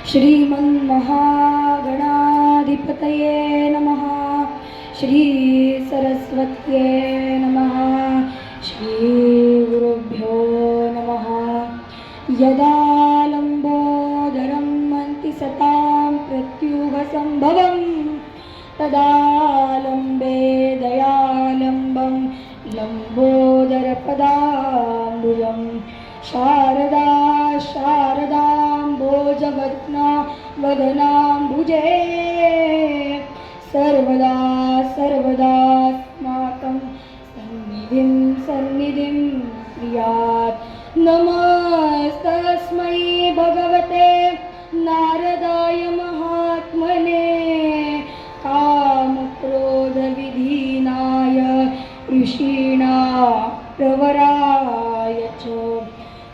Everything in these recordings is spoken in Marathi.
श्रीमन्महागणाधिपतये नमः। श्री सरस्वत्यै नमः। श्रीगुरुभ्यो नमः। यदा लम्बोदरं मंति सतां प्रत्युगसंभवं तदा लम्बे दयालम्बं लम्बोदरपदाम्बुजं शारदा शारदाम्बोजवदना वदनाम्बुजे सर्वदा सर्वदास्माकं सन्निधिं सन्निधिं प्रियात्। नमस्तस्मै भगवते नारदाय महात्मने कामक्रोधविधीनाय ऋषीणा प्रवराय च।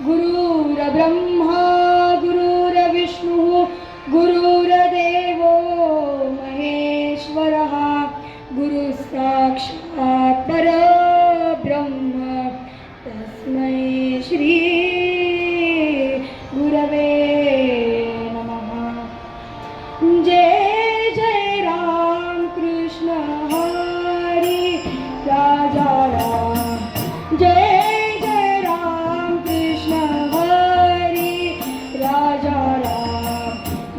गुरुर्ब्रह्मा गुरुर्विष्णुः गुरुर्देवो महेश्वरः गुरुसाक्षात् परब्रह्म तस्मै श्री गुरवे नमः। जय जय राम कृष्ण हरी राजा राम। जय जय राम कृष्ण हरी राजा राम।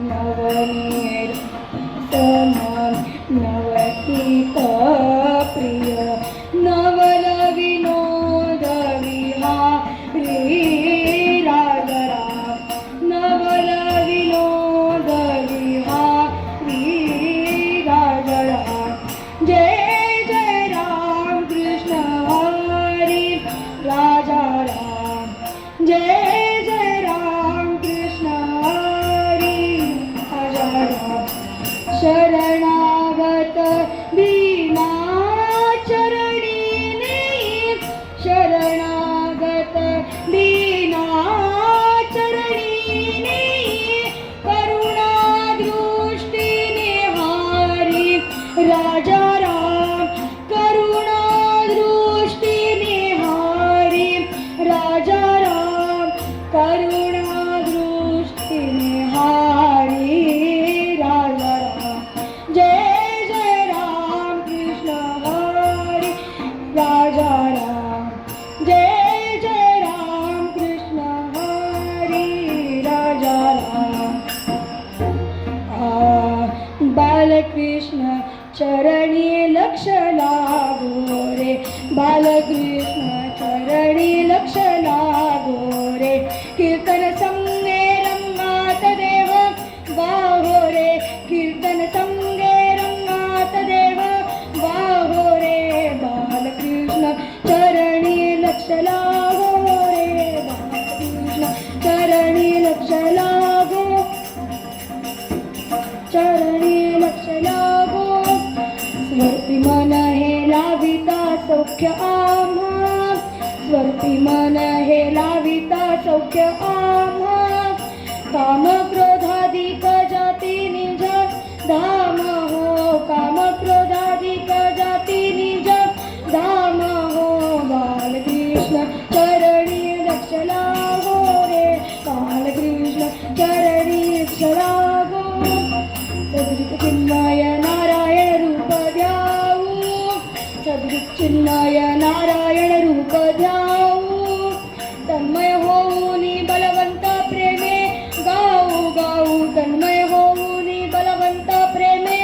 नवनीत नवकीत प्रिय नवल विनोद विहारी राजा राम। नवल विनोद विहारी राजा राम। जय जय राम कृष्ण हरी राजा राम। जय जय राम कृष्ण हरी राजा राम। शरणागत दीना चरणी नहीं शरणागत दीना चरणी नहीं करुणा दृष्टी निहारी राजा राम। करुणा दृष्टी निहारी राजा राम। करुणा दृष्टी निहारी राजा राम। जय जय राम कृष्ण हरी राजा राम। जय जय राम कृष्ण हरी राजा राम। बालकृष्ण चरणी लक्ष लागो रे। बालकृष्ण चरणी लक्ष लागो रे। कीर्तन संगे रंगात देव वाहो रे। कीर्तन संगे रंगात देव वाहो रे। बालकृष्ण चरणी लक्ष लागो रे। बालकृष्ण चरणी लक्ष लागो चरणी लक्ष लागो। स्वर्पी मन हे लाविता सौख्य आम्हा। स्वर्पी मन हे लाविता सौख्य आम्हा। काम क्रोधाधिक जाती निज धाम हो। काम क्रोधाधिक जाती निज धाम हो। बालकृष्ण चरणी लक्ष लागो रे। बालकृष्ण चरणी लक्ष लागो। सद्गुरु चिन्मय नारायण रूप ध्याऊ। सद्गुरु चिन्मय नारायण रूप ध्याऊ। तन्मय होऊनी बलवंत प्रेमे गाऊ गाऊ। तन्मय होऊनी बलवंत प्रेमे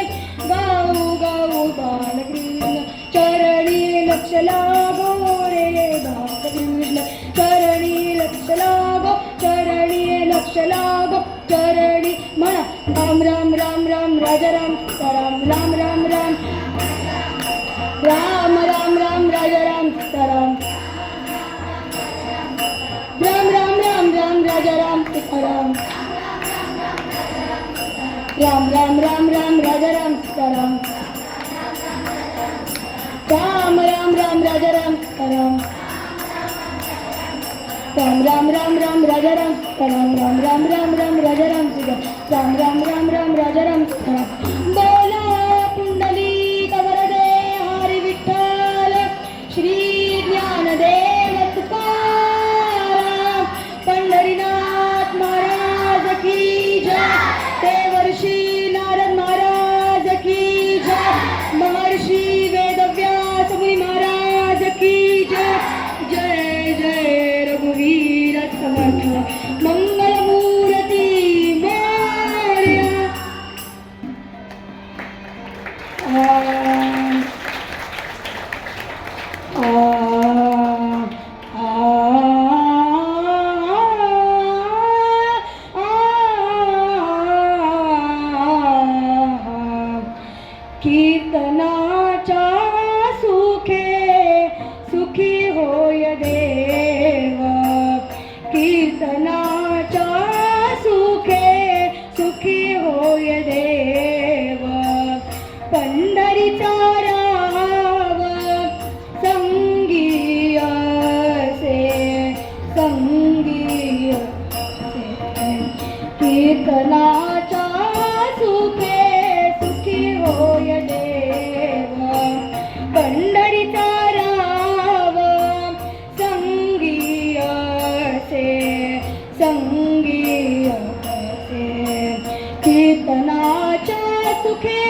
गाऊ गाऊ। बालकृष्ण चरणी लक्ष लागो रे। बालकृष्ण चरणी लक्ष लागो चरणी लक्ष लागो चरणी म्हणा राम राम राम राम राजा राम राम राम राम राम राम राम राम राजा राम राम राम राम राम राम राजा राम राम राम राम राम राम राजा राम राम राम राम राम राजा राम राम राम राम राम राम राजा राम राम राम राम राम राम राजा राम राम राम राम राम राजा राम बोला पुंडलिक वरदे हरी विठ्ठल श्री ज्ञानदेव तुकाराम पंढरीनाथ महाराज की जय। संगी कीर्तनाच्या सुखे सुखी होय देव पंढरीचा राव संगी असे संगी असे कीर्तनाच्या सुखे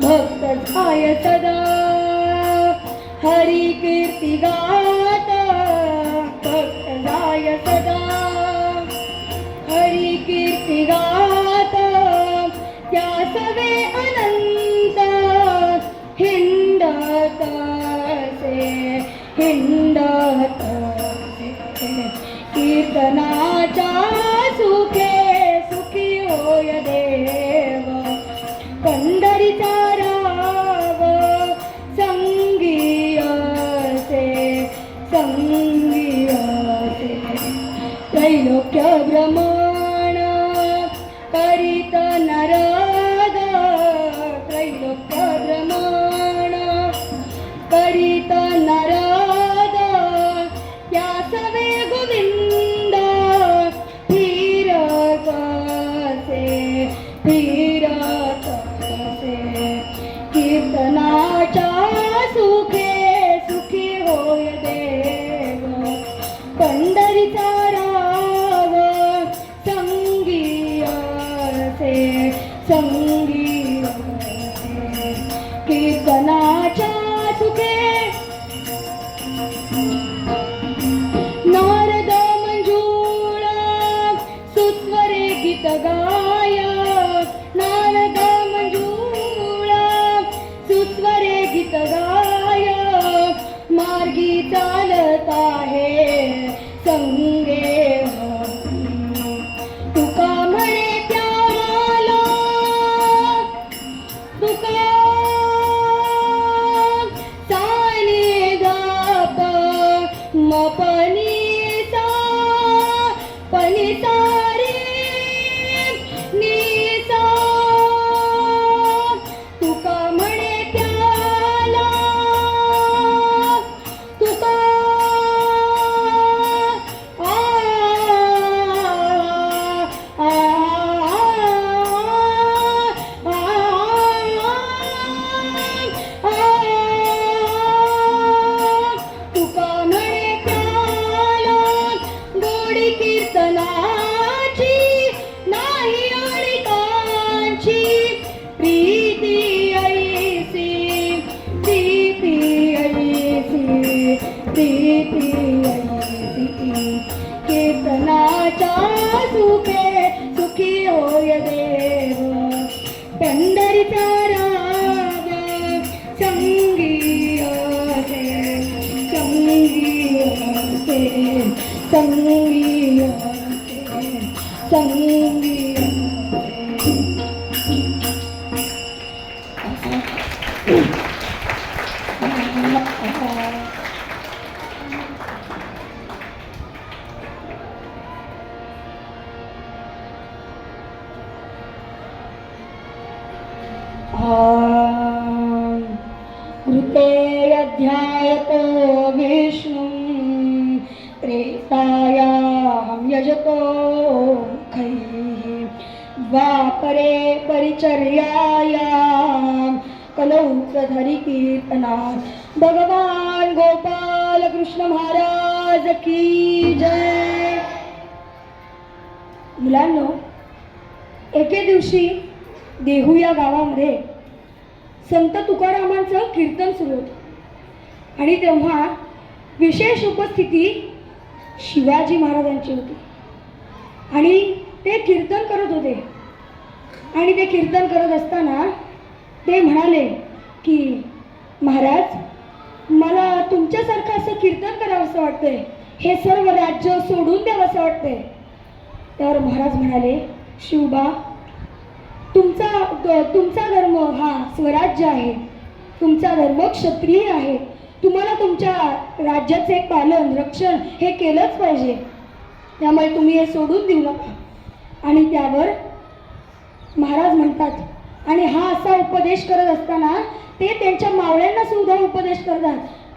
भक्त झाय सदा हरी कीर्ती गात भक्त झाय सदा हरी कीर्ती गात त्या सवे अनंत हिंडत से हिंडत से कीर्तनाच्या सुखे सुखी होय देव पंढरीचा राव संगी असे संगी असे त्रैलोक्य भ्रमण करीत नारद त्रैलोक्य भ्रमण करीत नारद त्या सवे गोविंद फिरत असे फिरत कीर्तनाच्या सुखे सुखी होय देव पंढरीचा राव संगी असे संगी असे कीर्तनाच्या सुखे नारद मंजूळ सुस्वरे गीत गाय नारद मंजूळ सुस्वरे गीत गाय मार्गी चालत आहे संगे तुका म्हणे त्याला तुका साने गाप मपनी सा पनी सारे निसा तुका म्हणे त्याला तुका तुका म्हणे त्याला गोडी कीर्तनाची नाही आणि कांची प्रीती ऐसी प्रीती ऐसी प्रीती ऐसी कीर्तनाच्या सुखे सुखी होय देव पंढरीचा राव संगी असे संगी असे संगी असे संगी कृते अध्यायतो विष्णुं त्रेतायां यजतो खैः द्वापरे परिचर्यायां कलौ प्रधरि कीर्तनात् भगवान गोपाल कृष्ण महाराज की जय. मुलांनो, एके दिवशी देहू या गावामध्ये संत तुकारामांचं कीर्तन सुरू होतं आणि तेव्हा विशेष उपस्थिती शिवाजी महाराजांची होती आणि ते कीर्तन करत होते. आणि ते कीर्तन करत असताना ते म्हणाले की महाराज, मला तुमच्यासारखं असं कीर्तन करावंसं वाटतंय, हे सर्व राज्य सोडून द्यावंसं वाटतंय. तर महाराज म्हणाले, शिवबा, तुमचा धर्म हा स्वराज्य आहे, तुमचा धर्म क्षत्रिय आहे, तुम्हाला तुमच्या राज्याचे पालन रक्षण हे केलंच पाहिजे, त्यामुळे तुम्ही हे सोडून देऊ नका. आणि त्यावर महाराज म्हणतात, आणि हा असा उपदेश करत असताना ते त्यांच्या मावळ्यांना सुद्धा उपदेश करतात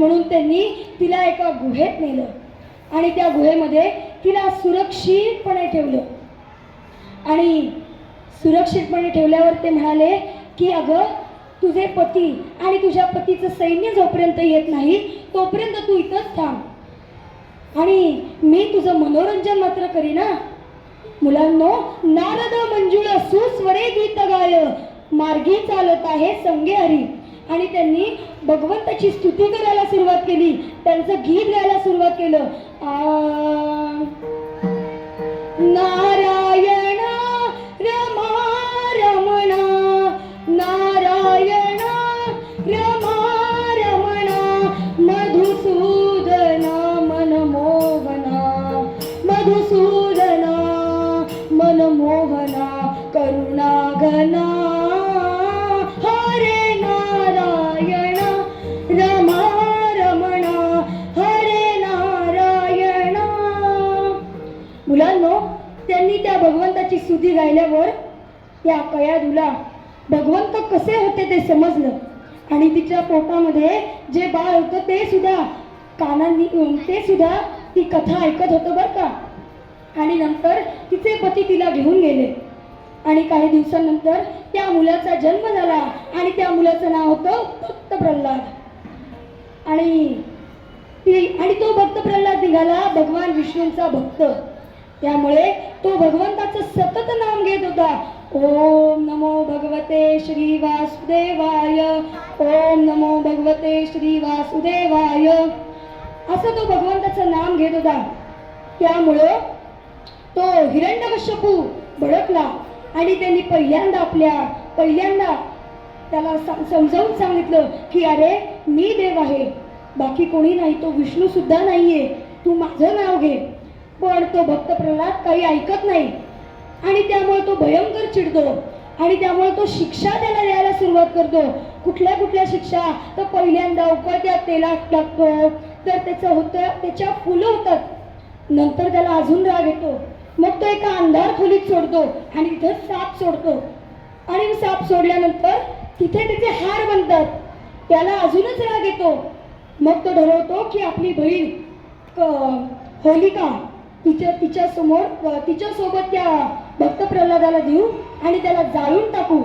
म्हणून त्यांनी तिला एका गुहेत नेलं आणि त्या गुहेमध्ये तिला सुरक्षितपणे ठेवलं. आणि सुरक्षितपणे ठेवल्यावर ते म्हणाले की अगं, तुझे पती आणि तुझ्या पतीचं सैन्य जोपर्यंत येत नाही तोपर्यंत तू इथंच थांब आणि मी तुझं मनोरंजन मात्र करीना. मुलांनो, नारद मंजुळ सुस्वरे गीत गाय, मार्गी चालत आहे संगे हरी. आणि त्यांनी भगवंताची स्तुती करायला सुरुवात केली, त्यांचं गीत गायला सुरुवात केलं. नारायण रमा रमणा, नारायण रमा रमणा, मधुसूदना मनमोहना, मधुसूदना मनमोहना, करुणाघना हरे नारायण रमा रमणा, हरे नारायण. मुलांनो, त्यांनी त्या भगवंताची स्तुती गायल्यावर त्या कयाधूला भगवंत कसे होते ते समजलं आणि तिच्या पोटामध्ये जे बाळ होतं ते सुद्धा कानांनी, ते सुद्धा ती कथा ऐकत होतं बरं का. आणि नंतर तिचे पती तिला घेऊन गेले आणि काही दिवसांनंतर त्या मुलाचा जन्म झाला आणि त्या मुलाचं नाव होतं भक्त प्रल्हाद. आणि तो भक्त प्रल्हाद निघाला भगवान विष्णूंचा भक्त. त्यामुळे तो भगवंताचं सतत नाम घेत होता. ओम नमो भगवते श्री वासुदेवाय, ओम नमो भगवते श्री वासुदेवाय, असं तो भगवंताचं नाम घेत होता. त्यामुळं तो हिरण्यकश्यपू भडकला आणि त्यांनी पहिल्यांदा त्याला समजावून सांगितलं की अरे, मी देव आहे, बाकी कोणी नाही, तो विष्णू सुद्धा नाहीये, तू माझं नाव घे. पण तो भक्त प्रल्हाद काही ऐकत नाही आणि त्यामुळे तो भयंकर चिडतो आणि त्यामुळे तो शिक्षा त्याला द्यायला सुरुवात करतो. कुठल्या शिक्षा? तर पहिल्यांदा उकळत्या तेलात टाकतो, तर त्याच्या फुलं होतात. नंतर त्याला अजून राग येतो, मग तो एका अंधार खोलीत सोडतो आणि तिथं साप सोडतो आणि साप सोडल्यानंतर तिथे त्याचे हार बनतात. त्याला अजूनच राग येतो. मग तो ठरवतो की आपली बहीण होलिका तिच्यासोबत त्या भक्त प्रल्हादाला देऊ आणि त्याला जाळून टाकू.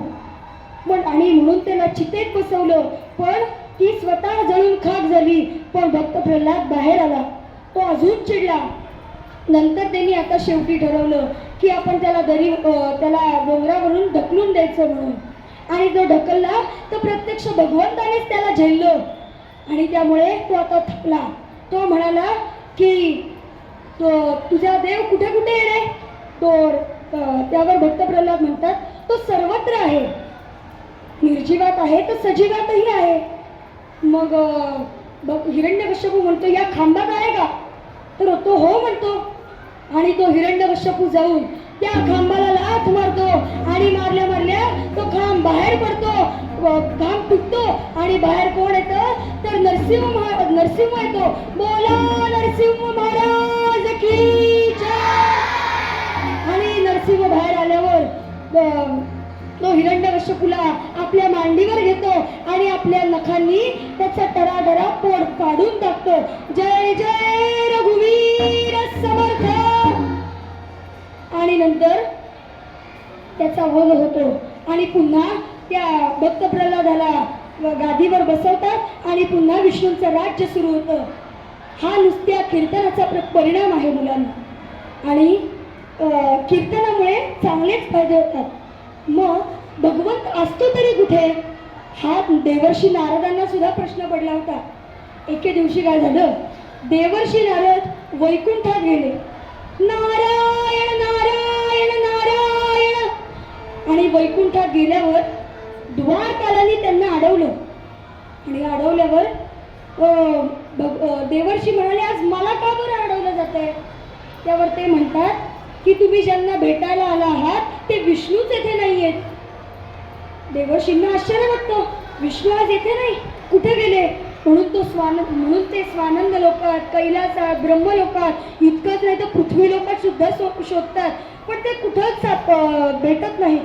आणि म्हणून त्याला चितेत बसवलं, पण ती स्वतः जळून खाक झाली. पण भक्त प्रल्हाद बाहेर आला. तो अजून चिडला. नंतर त्यांनी आता शेवटी ठरवलं की आपण त्याला डोंगरावरून ढकलून द्यायचं म्हणून. आणि तो ढकलला तर प्रत्यक्ष भगवंतानेच त्याला झेललं आणि त्यामुळे तो आता थकला. तो म्हणाला की तुझा देव कुठे कुठे आहे रे? त्यावर भक्त प्रल्हाद म्हणतात, तो सर्वत्र आहे, निर्जीवात आहे तर सजीवातही आहे. मग हिरण्यकश्यपू म्हणतो, या खांबात आहे का? तर तो हो म्हणतो. आणि तो हिरण्यकश्यपू जाऊन त्या खांबाला लाथ मारतो आणि मारल्या तो खांब बाहेर पडतो. खांब तुटतो आणि बाहेर कोण येतं? तर नरसिंह येतो. बोला नरसिंह महाराज की जय. आणि नरसिंह बाहेर आल्यावर तो हिरण्यकश्यपूला आपल्या मांडीवर घेतो आणि आपल्या नखांनी त्याचा टराडरा पोट काढून टाकतो. जय जय रघुवीर समर्थ. आणि नंतर त्याचा वध होतो आणि पुन्हा त्या भक्त प्रल्हादाला गादीवर बसवतात आणि पुन्हा विष्णूंचं राज्य सुरू होतं. हा नुसत्या कीर्तनाचा परिणाम आहे मुलांना. आणि कीर्तनामुळे चांगलेच फायदे होतात. मग भगवंत असतो तरी कुठे? हा देवर्षी नारदांना सुद्धा प्रश्न पडला होता. एके दिवशी काय झालं, देवर्षी नारद वैकुंठात गेले. नारायण नारायण नारायण. आणि वैकुंठात गेल्यावर द्वारपालांनी त्यांना अडवलं आणि अडवल्यावर देवर्षी म्हणाले, आज मला का बरं अडवलं जातंय? त्यावर ते म्हणतात की तुम्ही ज्यांना भेटायला आला आहात ते विष्णूच येथे नाही आहेत. देवर्षींना आश्चर्य वाटतं, विष्णू आज येथे नाही, कुठे गेले? म्हणून ते स्वानंद लोकात, कैलासात, ब्रह्मलोकात, इतकंच नाही तर पृथ्वी लोकात सुद्धा शोधतात, पण ते कुठंच भेटत नाही.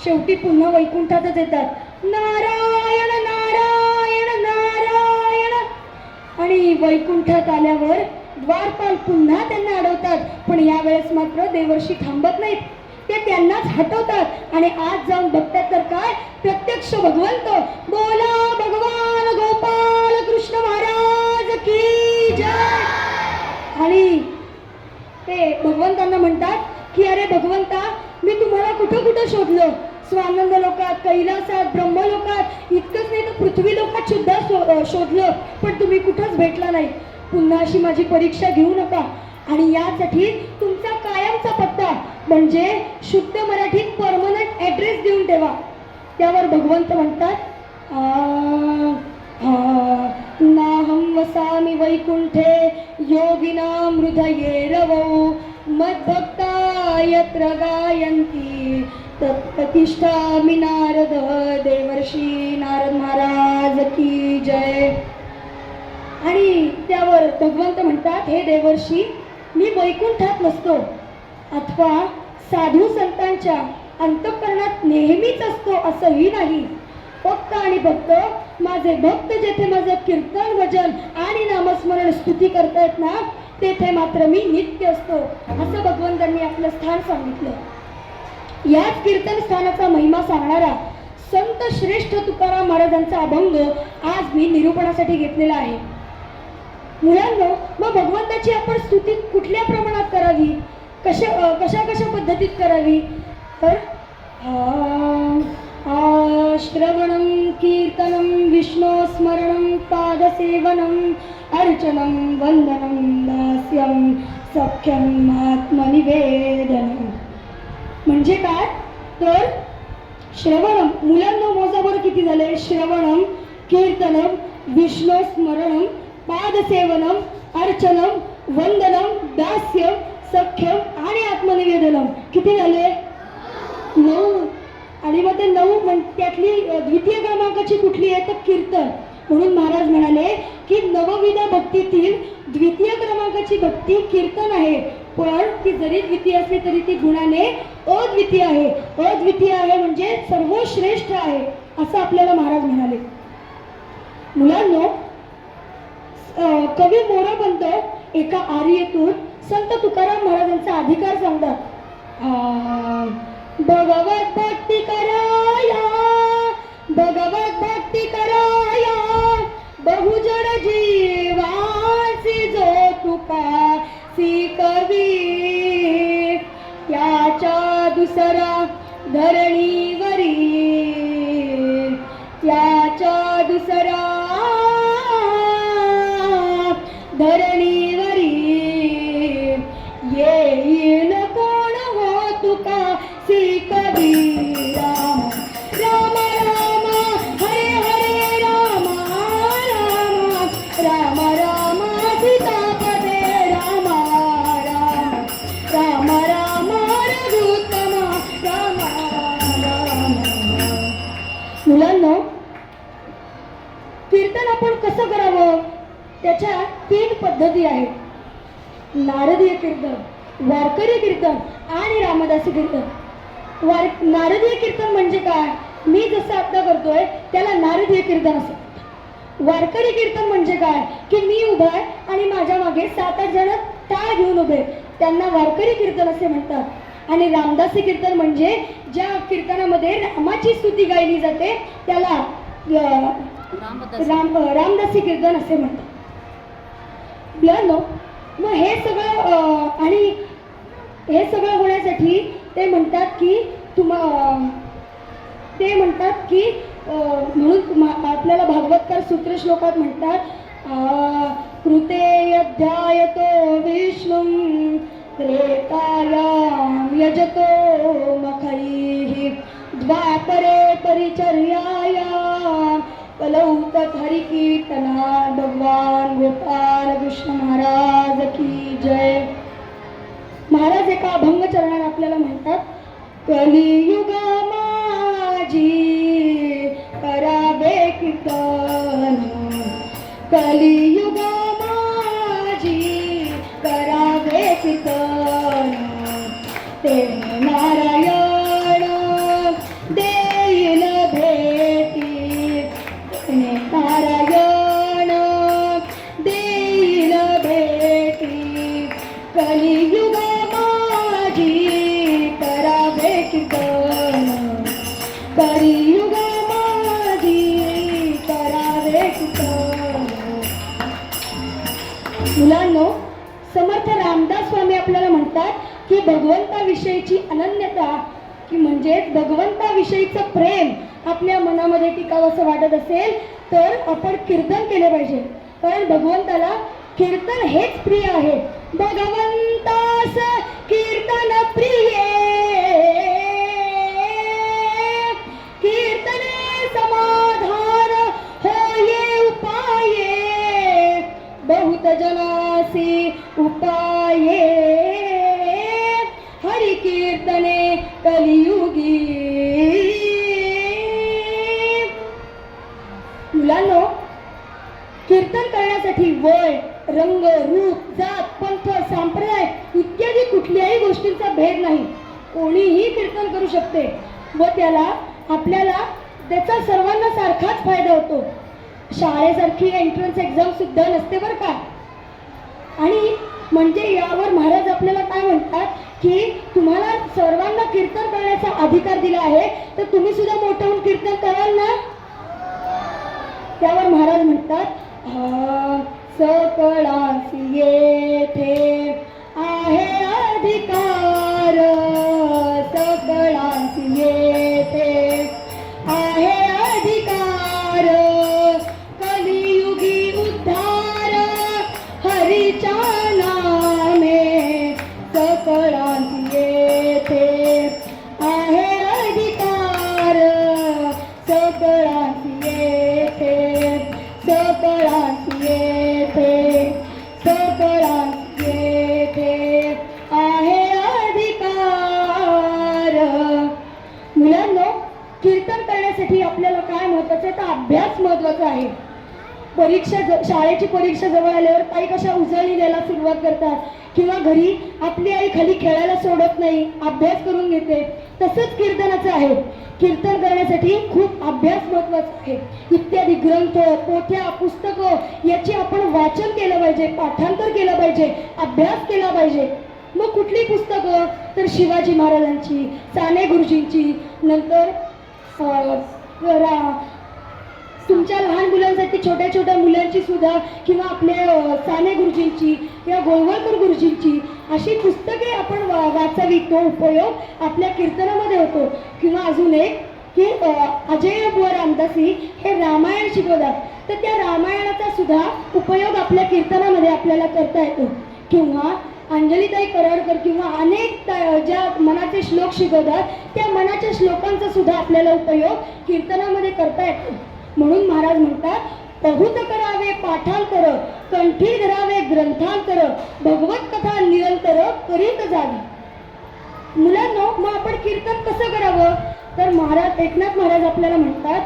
शेवटी पुन्हा वैकुंठातच येतात. नारायण नारायण नारायण. आणि वैकुंठात आल्यावर द्वारपाल पुन्हा त्यांना अडवतात. पण यावेळेस मात्र देवर्षी थांबत नाहीत, ते त्यांनाच हटवतात आणि आज जाऊन बघतात तर काय, प्रत्यक्ष भगवंत. बोला भगवान गोपाल कृष्ण महाराज की जय. आणि ते भगवंतांना म्हणतात की अरे भगवंता, मी तुम्हाला कुठं कुठं शोधलं, स्वानंद लोकात, कैलासात, ब्रह्मलोकात, इतकंच नाही तर पृथ्वी लोकात सुद्धा शोधलं, पण तुम्ही कुठंच भेटला नाही. पुन्हा अशी माझी परीक्षा घेऊ नका आणि यासाठी तुमचा कायमचा पत्ता म्हणजे शुद्ध मराठीत परमनंट ॲड्रेस देऊन ठेवा. त्यावर भगवंत म्हणतात नाहं वसामि वैकुंठे योगिनां हृदये रवौ मद्भक्ता यत्र गायन्ति तत्प्रतिष्ठामि नारद. देवर्षी नारद महाराज की जय. आणि त्यावर भगवंत म्हणतात हे देवर्षी, मी वैकुंठात नसतो अथवा साधू संतांच्या अंतःकरणात नेहमीच असतो असंही नाही. फक्त आणि फक्त माझे भक्त जेथे माझं कीर्तन भजन आणि नामस्मरण स्तुती करतायत ना, तेथे मात्र मी नित्य असतो असं भगवंतांनी आपलं स्थान सांगितलं. याच कीर्तन स्थानाचा महिमा सांगणारा संत श्रेष्ठ तुकाराम महाराजांचा अभंग आज मी निरूपणासाठी घेतलेला आहे. मुलांनो, मग भगवंताची आपण स्तुती कुठल्या प्रमाणात करावी, कशा कशा पद्धतीत करावी, तर श्रवणं कीर्तनं विष्णू स्मरणं पादसेवनं अर्चनं वंदनं दास्यं सख्यं आत्मनिवेदनं. म्हणजे काय, तर श्रवणं, मुलांना मोजा बरं किती झाले, श्रवणं कीर्तनं विष्णू स्मरणं पादसेवनम अर्चनम वंदनम दास्यम सख्यम आणि आत्मनिवेदनम. किती झाले, 9. आणि मग ते 9 त्यातली द्वितीय क्रमांकाची कुठली आहे तर कीर्तन. म्हणून महाराज म्हणाले की नवविध भक्तीतील द्वितीय क्रमांकाची भक्ती कीर्तन आहे, पण ती जरी द्वितीय असली तरी ती गुणाने अद्वितीय आहे. अद्वितीय आहे म्हणजे सर्वश्रेष्ठ आहे असं आपल्याला महाराज म्हणाले. मुलांनो, कवी मोरबंद एका आर्येतून संत तुकाराम महाराजांचा अधिकार सांगतात. भगवत भक्ती कराया, भगवत भक्ती कराया, बहुजन जीवासी जो तुका सी कवी, त्याच्या दुसरा धरणीवरी, त्याच्या दुसरा धरणीवरी, येईल कोण हो तुका सी कबीरा. राम राम हरे हरे राम राम, राम राम सीतापदे राम राम, राम राम रघुत्तम राम राम. मुलांनो, कीर्तन आपण कसं करावं, त्याच्या 3 पद्धती आहेत. नारदीय कीर्तन, वारकरी कीर्तन आणि रामदासी कीर्तन. नारदीय कीर्तन म्हणजे काय, मी जसं आता करतोय त्याला नारदीय कीर्तन असं. वारकरी कीर्तन म्हणजे काय की मी उभा आहे आणि माझ्या मागे 7-8 जण टाळ घेऊन उभे, त्यांना वारकरी कीर्तन असे म्हणतात. आणि रामदासी कीर्तन म्हणजे ज्या कीर्तनामध्ये रामाची स्तुती गायली जाते त्याला रामदासी कीर्तन असे म्हणतात. मग हे सगळं आणि हे सगळं होण्यासाठी ते म्हणतात की म्हणून आपल्याला भागवतकार सूत्र श्लोकात म्हणतात कृते अध्यायतो विष्णुं त्रेतायां यजतो मखैः द्वापरे परिचर्यायां कलौ तत् हरिकीर्तनात्. भगवान गोपाल कृष्ण महाराज की जय. महाराज एका अभंग चरणात आपल्याला म्हणतात कलियुगा माझी करावे कीर्तन, कलियुगा माझी करावे कीर्तन, ते नारायण देईल भेटी, ते नारायण कलियुग माझी करावे कीर्तन, कलियुग माझी करावे कीर्तन. मुलांनो, समर्थ रामदास स्वामी आपल्याला म्हणतात की भगवंताविषयीची अनन्यता की म्हणजेच भगवंताविषयीचं प्रेम आपल्या मनामध्ये टिकावंसं वाटत असेल तर आपण कीर्तन केले पाहिजे. कारण भगवंताला कीर्तन हेच प्रिय आहे. भगवंतास कीर्तन प्रिय, कीर्तने समाधान होये उपाये, बहुत जनासी उपाये, हरि कीर्तने कलियुगी. मुलांनो, कीर्तन करण्यासाठी वय, रंग, रूप, जात, पंथ, संप्रदाय इत्यादी कुठल्याही गोष्टींचा भेद नाही. कोणीही कीर्तन करू शकते व आपल्याला त्याचा सर्वांना सारखाच फायदा होतो. शाळेसारखी एंट्रन्स एक्झाम सुद्धा नसते बरं का. आणि म्हणजे यावर महाराज आपल्याला काय म्हणतात की तुम्हाला सर्वांना कीर्तन करण्याचा अधिकार दिला आहे, तर तुम्ही सुद्धा मोठं होऊन कीर्तन कराल ना. त्यावर महाराज म्हणतात, सकळांसी येथे आहे अधिकार, सकळांसी येथे आहे अधिकार, कलियुगी उद्धार हरीच्या नामे, सकळांसी येथे आहे अधिकार, सकळांसी येथे, सकळांसी येथे, सकळांसी येथे आहे अधिकार. मुलांनो, कीर्तन करण्यासाठी आपल्याला काय महत्वाचं आहे तर अभ्यास महत्वाचा आहे. शाळेची परीक्षा जवळ आल्यावर काही कशा उजळणी द्यायला सुरुवात करतात किंवा घरी आपली आई खाली खेळायला सोडत नाही, अभ्यास करून घेते. तसंच कीर्तनाचं आहे. कीर्तन करण्यासाठी खूप अभ्यास महत्वाचा आहे. इत्यादी ग्रंथ, पोथ्या, पुस्तकं याची आपण वाचन केलं पाहिजे, पाठांतर केलं पाहिजे, अभ्यास केला पाहिजे. मग कुठली पुस्तकं तर शिवाजी महाराजांची, साने गुरुजींची, नंतर तुमच्या लहान मुलांसाठी छोट्या छोट्या मुलांची सुद्धा किंवा आपल्या साने गुरुजींची किंवा गोळवळकर गुरुजींची अशी पुस्तके आपण वाचावी. तो उपयोग आपल्या कीर्तनामध्ये होतो. किंवा अजून एक की अजय बुवा रामदासी हे रामायण शिकवतात, तर त्या रामायणाचा सुद्धा उपयोग आपल्या कीर्तनामध्ये आपल्याला करता येतो. किंवा अंजलीताई कराडकर किंवा अनेक ज्या मनाचे श्लोक शिकवतात त्या मनाच्या श्लोकांचा सुद्धा आपल्याला उपयोग कीर्तनामध्ये करता येतो. म्हणून महाराज म्हणतात, बहुत करावे पाठांतर, कंठी धरावे ग्रंथांतर, भगवत कथा निरंतर करीत जावी. मुलांनो, मग आपण कीर्तन कसं करावं तर महाराज एकनाथ महाराज आपल्याला म्हणतात,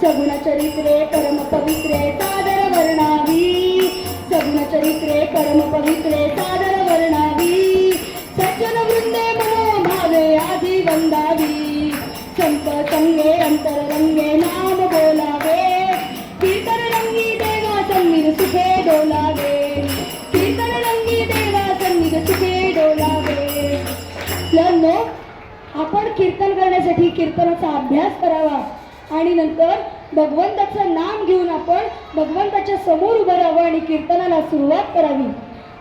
सगुण चरित्रे परम पवित्रे सादर वर्णावी, सगुण चरित्रे परम पवित्रे सादर वर्णावी, सज्जन वृंदे मनोभावे आधी वंदावी, संत संगे अंतर रंगे नाम बोलावे, कीर्तन रंगी देवा सन्निध सुखे डोलावे, कीर्तन रंगी देवा सन्निध सुखे डोलावे. लनो, आपण कीर्तन करण्यासाठी कीर्तनाचा अभ्यास करावा आणि नंतर भगवंताचं नाम घेऊन आपण भगवंताच्या समोर उभं राहावं आणि कीर्तनाला सुरुवात करावी.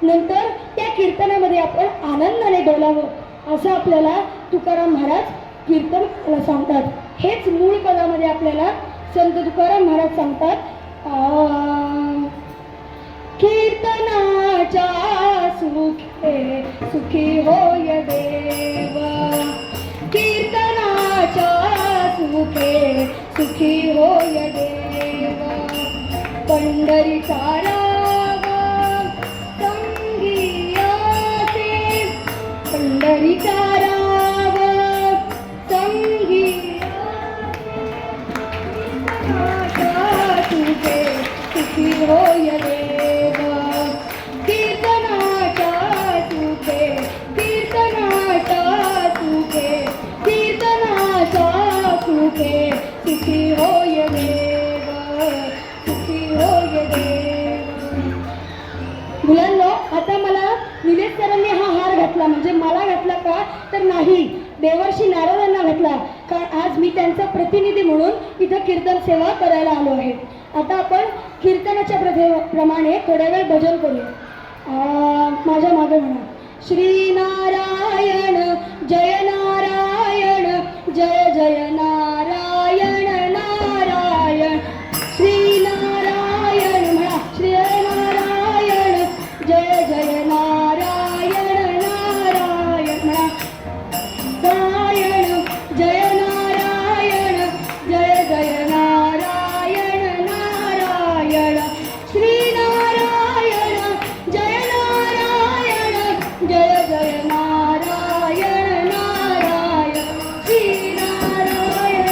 नंतर त्या कीर्तनामध्ये आपण आनंदाने डोलावं असं आपल्याला तुकाराम महाराज कीर्तन सांगतात. हेच मूळ पदामध्ये आपल्याला संत तुकाराम महाराज सांगतात, कीर्तनाच्या सुखे सुखी होय देव, कीर्तनाच्या सुखे सुखी होय देव, पंढरीचा राग संगी असे, पंढरीचा राग संगी तुझे सुखी होय देव, कीर्तनाच्या सुखे, कीर्तनाच्या सुखे, कीर्तनाच्या सुखे सुखी होय देव, सुखी होय देव. मुलांनो, आता मला तर नाही, देवर्षी नारदांना घातला. कारण आज मी त्यांचा प्रतिनिधी म्हणून इथं कीर्तन सेवा करायला आलो आहे. आता आपण कीर्तनाच्या प्रमाणे थोड्या वेळ भजन करूया. माझ्या मागे म्हणा, श्री नारायण जय नारायण जय जय नारायण नारायण. श्री नारायण म्हणा, श्री नारायण जय जय नारायण नारायण म्हणा. नारायण जय नारायण जय जय नारायण नारायण. श्री नारायण जय नारायण जय जय नारायण नारायण. श्री नारायण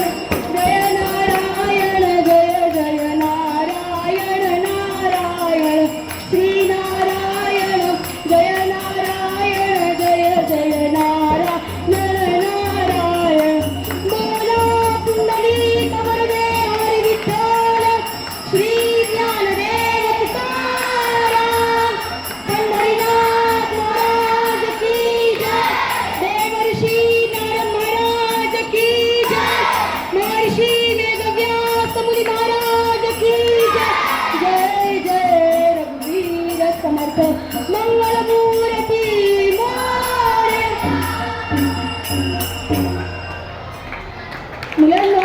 जय नारायण जय जय नारायण नारायण. श्री नारायण जय नारायण जय जय नारायण नारायण. बोला पुंडलिक वरदे हरी विठ्ठल श्री ज्ञानदेव तुकाराम. पंढरीनाथ महाराज की जय. देवर्षी नारद महाराज की जय. महर्षी वेदव्यास मुनी महाराज की जय. जय जय रघुवीर समर्थ मंगलमूर्ती मोरया. मुलांनो,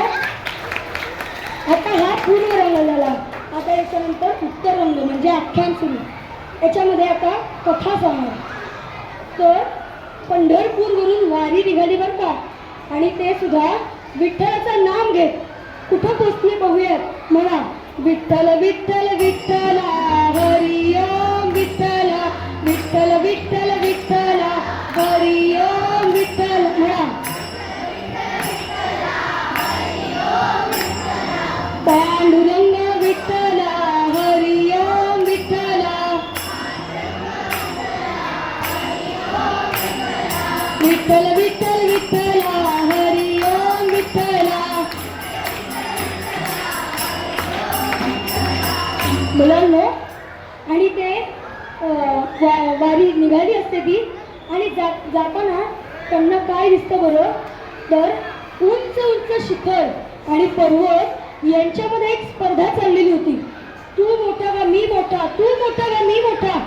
आता हा पूर्व रंग झाला. आता याच्यानंतर उत्तर रंग म्हणजे आख्यान सुरू. याच्यामध्ये आता कथा सांगणार. तर पंढरपूरवरून वारी निघाली बरं का, आणि ते सुद्धा विठ्ठलाचं नाम घेत. कुठं पोचले बघूयात. म्हणा, विठ्ठल विठ्ठल विठ्ठला हरी ओम विठ्ठला. विठ्ठल विठ्ठल विठ्ठला हरी ओम विठ्ठल म्हणा. पांडुरंग विठ्ठला हरी ओम विठ्ठला. विठ्ठल विठ्ठल विठ्ठला हरी ओम विठ्ठला. मुलांनो, आणि ते वारी निघाली असते ती, आणि जाताना त्यांना काय दिसतं बरं, तर उंच उंच शिखर आणि पर्वत यांच्यामध्ये एक स्पर्धा चाललेली होती. तू मोठा का मी मोठा, तू मोठा का मी मोठा.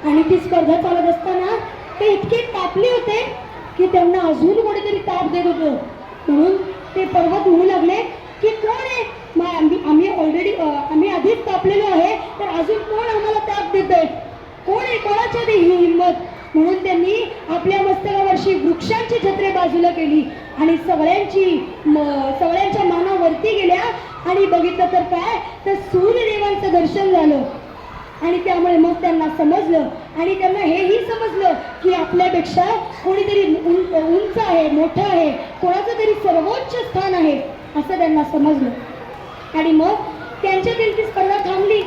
आणि ती स्पर्धा चालत असताना ते इतके तापले होते की त्यांना अजून कोणीतरी ताप देत होतं. म्हणून ते पर्वत म्हणू लागले की कोण आहे, आम्ही आधीच तापलेलो आहे, तर अजून कोण आम्हाला ताप देतंय, कोण आहे, कोणाच्या दे ही हिंमत. म्हणून त्यांनी आपल्या मस्तकावरची वृक्षांची छत्रे बाजूला केली आणि सगळ्यांच्या मानावरती गेल्या. आणि बघितलं तर काय, तर सूर्यदेवांचं दर्शन झालं. आणि त्यामुळे मग त्यांना समजलं, आणि त्यांना हेही समजलं की आपल्यापेक्षा कोणीतरी उंच आहे, मोठं आहे, कोणाचं तरी सर्वोच्च स्थान आहे, असं त्यांना समजलं. आणि मग त्यांच्यातील ती स्पर्धा थांबली.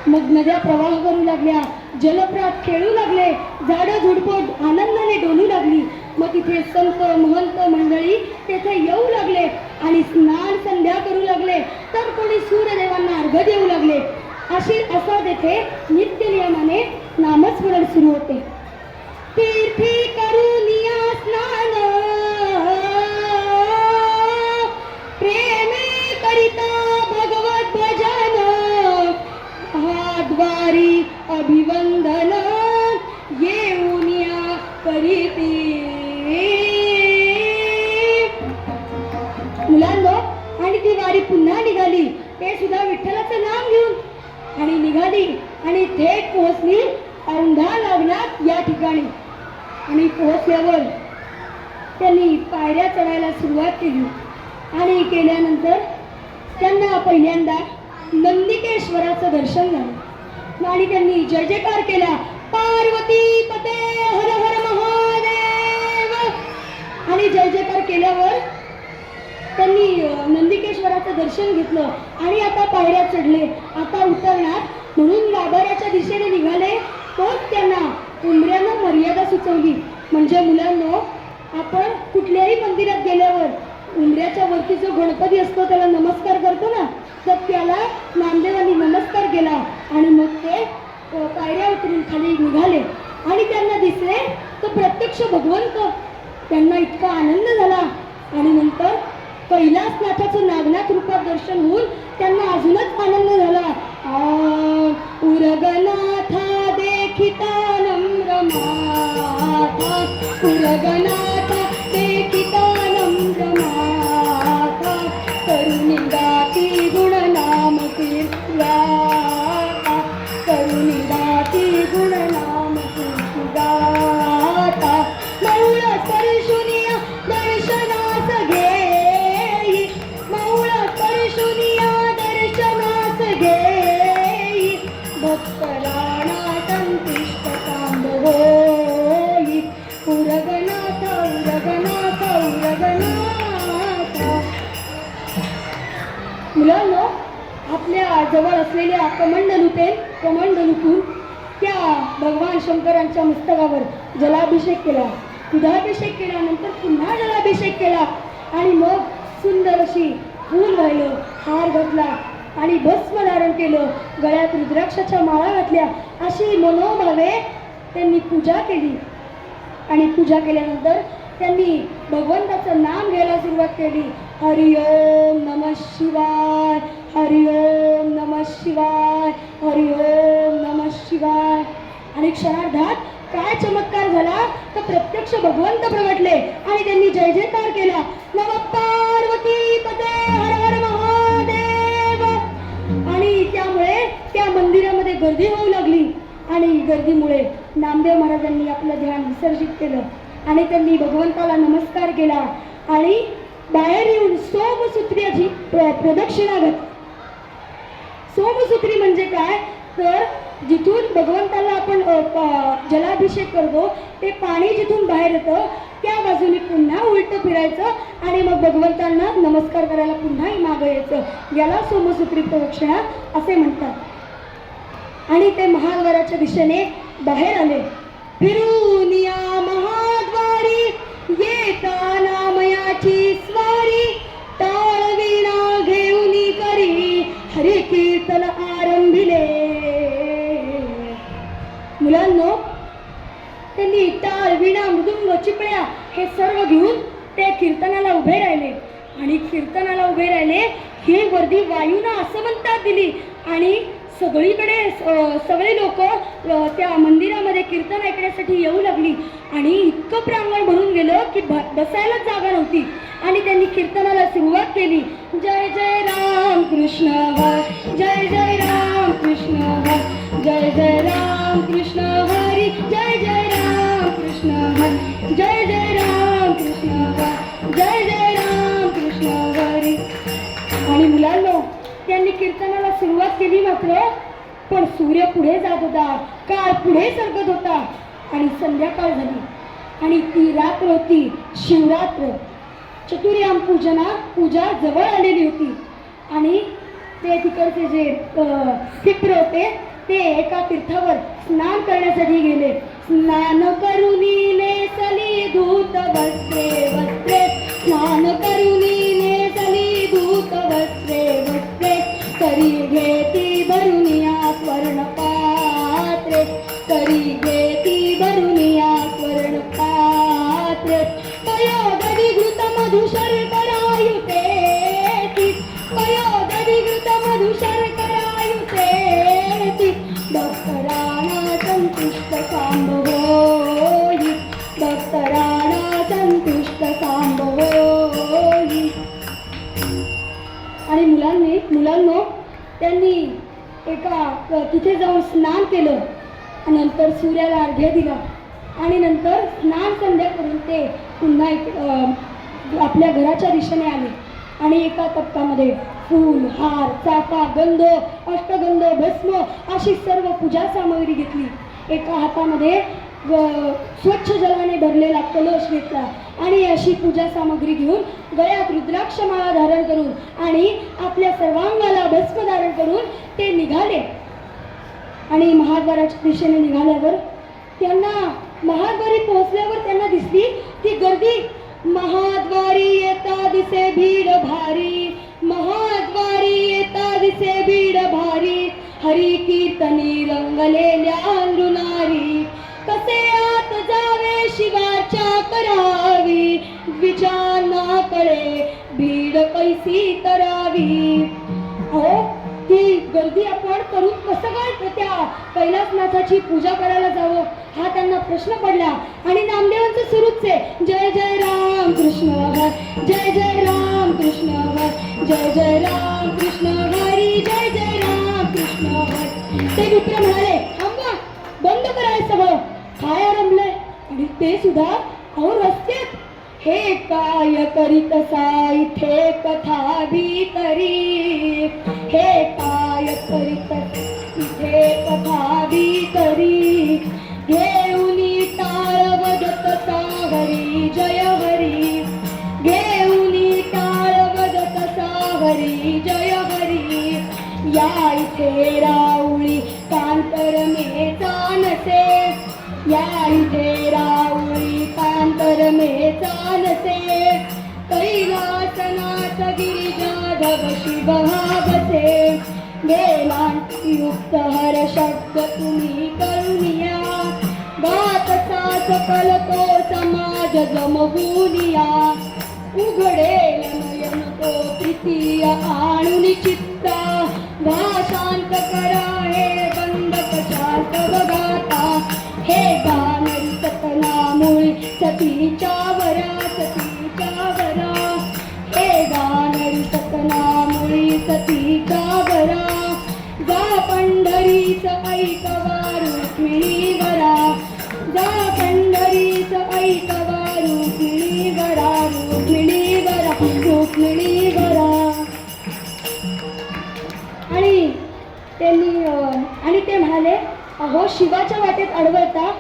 मग नद्या प्रवाह करू लागल्या, जलप्रात खेळू लागले, झाडं झुडपं आनंदाने डोलू लागली. मग तिथे संत महंत मंडळी तेथे येऊ लागले आणि स्नान संध्या करू लागले. तर कोणी सूर्यदेवांना अर्घ्य देऊ लागले. असा तेथे नित्य नियमाने नामस्मरण सुरू होते. तीर्थी करुनिया स्नान प्रेमे करिता भगवत भजन. द्वारी अभिवंदन येऊनिया करीती. मुलांनो, आणि ती वारी पुन्हा निघाली, ते सुद्धा विठ्ठलाचं नाम घेऊन, आणि निघाली आणि थेट पोहोचली औंढा नागनाथ या ठिकाणी. आणि पोहोचल्यावर त्यांनी पायऱ्या चढायला सुरुवात केली. आणि केल्यानंतर त्यांना पहिल्यांदा नंदिकेश्वराचं दर्शन झालं. आणि त्यांनी जय जयकार केला, पार्वती पते हर हर महादेव. आणि जय जयकार केल्यावर त्यांनी नंदिकेश्वराचं दर्शन घेतलं. आणि आता पायऱ्या चढले, आता उतरणार म्हणून गाभाऱ्याच्या दिशेने निघाले. तोच त्यांना उंबऱ्यानं मर्यादा सुचवली. म्हणजे मुलांनो, आपण कुठल्याही मंदिरात गेल्यावर उंबऱ्याच्या वरती जो गणपती असतो त्याला नमस्कार करतो ना, तर त्याला नामदेवांनी नमस्कार केला. आणि मग ते पायऱ्या उतरून खाली निघाले. आणि त्यांना दिसले तर प्रत्यक्ष भगवंत त्यांना इतका आनंद झाला. आणि नंतर कैलासनाथाचं नागनाथ रूपात दर्शन होऊन त्यांना अजूनच आनंद झाला. उरगनाथा देखिता नम्र माता, उरगनाथा देखिता नम्र माता, करुणी गाती गुणनाम कीर्तिगाता, करुणी गाती गुणनाम कीर्तिगाता. मौळ स्पर्शुनिया दर्शनास घेई, मौळ स्पर्शुनिया दर्शनास घेई, भक्तराणा संतिष्ठ होई. उरगनाथ उरगनाथ उरगनाथ. मुलांनो, आपल्या जवळ असलेल्या कमंडलूतून त्या भगवान शंकरांच्या मस्तकावर जलाभिषेक केला. दुधाभिषेक केल्यानंतर पुन्हा जलाभिषेक केला आणि मग सुंदर अशी फूल वाहिलं, हार घातला आणि भस्म धारण केलं, गळ्यात रुद्राक्षाच्या माळा घातल्या. अशी मनोभावे त्यांनी पूजा केली. आणि पूजा केल्यानंतर त्यांनी भगवंताचं नाम घ्यायला सुरुवात केली. हरि ओम नमः शिवाय, हरि ओम नमः शिवाय, हरि ओम नमः शिवाय. आणि क्षणार्धात काय चमत्कार झाला तर प्रत्यक्ष भगवंत प्रगटले आणि त्यांनी जय जयकार केला. नमः पार्वती पते हर हर महादेव. आणि त्यामुळे त्या मंदिरामध्ये गर्दी होऊ लागली आणि गर्दीमुळे नामदेव महाराजांनी आपलं ध्यान विसर्जित केलं आणि त्यांनी भगवंताला नमस्कार केला आणि बाहेर येऊन सोमसूत्र्याची प्रदक्षिणा घातली. सोमसूत्री म्हणजे काय तर जिथून भगवंताला आपण जलाभिषेक करतो ते पाणी जिथून बाहेर येतं त्या बाजूने पुन्हा उलटं फिरायचं आणि मग भगवंतांना नमस्कार करायला पुन्हा मागं यायचं. याला सोमसूत्री प्रदक्षिणा असे म्हणतात. आणि ते महाद्वाराच्या दिशेने बाहेर आले. फिरून या महाद्वारी येता नामयाची स्वारी, टाळविणा घेऊन करी हरी कीर्तन आरंभिले. मुलांनो, त्यांनी टाळ, विणा, मृदुंग, चिपळ्या हे सर्व घेऊन ते कीर्तनाला उभे राहिले. आणि कीर्तनाला उभे राहिले ही गर्दी वायूनं असं म्हणतात दिली आणि सगळीकडे सगळे लोक त्या मंदिरामध्ये कीर्तन ऐकण्यासाठी येऊ लागली. आणि इतकं प्रांगण भरून गेलं की बसायलाच जागा नव्हती. आणि त्यांनी कीर्तनाला सुरुवात केली. जय जय राम कृष्ण हरी, जय जय राम कृष्ण हरी, जय जय राम कृष्ण हरी, जय जय राम कृष्ण हरी, जय जय राम कृष्ण हरी, जय जय राम कृष्ण हरी. आणि मुलांनो, त्यांनी कीर्तनाला सुरुवात केली मात्र पण सूर्य पुढे जात होता, काळ पुढे सरकत होता आणि संध्याकाळ झाली. आणि ती रात्र होती, शिवरात्र. चतुर्याम पूजा जवळ आलेली होती. आणि ते तिकडचे जे पित्र होते ते एका तीर्थावर स्नान करण्यासाठी गेले. स्नान करुनी नेसली धूत वस्त्रे वस्त्रे, स्नान करुनी नेसली धूत वस्त्रे वस्त्रे, करी घेती भरुनिया स्वर्ण पात्रे, करी घेती भरुनिया स्वर्ण पात्रे. पयोदधिघृत मधु शर्करायुते, पयोदधिघृत मधु शर्करायुते, भक्तराणा संतुष्ट सांब होई, भक्तराणा संतुष्ट सांब होई. आणि मुलांनो, त्यांनी तिथे जाऊन स्नान केलं. नंतर सूर्याला अर्घ्य दिला आणि नंतर स्नान संध्या करून ते पुन्हा आपल्या घराच्या दिशेने आले. आणि एका तप्तामध्ये फूल, हार, चाफा, गंध, अष्टगंध, भस्म अशी सर्व पूजा सामग्री घेतली. एका हातामध्ये स्वच्छ जलाने भरलेला कलश घेतला आणि अशी पूजा सामग्री घेऊन गळ्यात रुद्राक्ष माळा धारण करून आणि आपल्या सर्वांगाला भस्म धारण करून ते निघाले. आणि महाद्वाराच्या दिशेने निघाल्यावर महाद्वारी पोहोचल्यावर त्यांना दिसली ती गर्दी. महाद्वारी येता दिसे भीड भारी, महाद्वारी येता दिसे भीड भारी, हरी कीर्तनी रंगलेल्या नृनारी, कसे आत जावे शिवाच्या करावी, द्विजा ना कळे भीड कैसी करावी. अहो ती गर्दी आपण करून कसं काय त्या कैलासनाथाची पूजा करायला जावं हा त्यांना प्रश्न पडला. आणि नामदेवांचं सुरूच आहे, जय जय राम कृष्ण हरी, जय जय राम कृष्ण हरी, जय जय राम कृष्ण हरी, जय जय राम कृष्ण हरी. ते विप्र म्हणाले थांबा, बंद करायचं सगळं, काय आरंभलंय. आणि ते सुद्धा अहो रस्त्यात, हे काय करीत सा इथे कथा भीतरी, हे काय करीत इथे कथा भीतरी, घेऊनी टाळ वदत सा हरी जय हरी, घेऊनी टाळ वदत सा हरी जय हरी. या इथे राऊळी कांतर मेचा नसे, या इथे राऊळी कांतर मेचा नसे, कैलासनाथ गिरिजाधव शिव हा बसे. वेदांतयुक्त हर शब्द तुम्ही करुनिया, गातचा सकल तो समाज जमवूनिया. उघडेल नयन तो तृतीय आणून चित्ता, भाषांत करा हे बंद कशात बघाता. हे गान सतनामुळी सतीच्या वरा, सतीच्या वरा, हे गान सतनामुळी सतीच्या वरा. जा पंढरीच ऐकवा रुक्मिणी वरा, जा पंढरीच ऐकवा रुक्मिणी वरा, रुक्मिणी वरा, रुक्मिणी वरा. आणि ते म्हणाले अहो शिवाच्या वाटेत अडवळता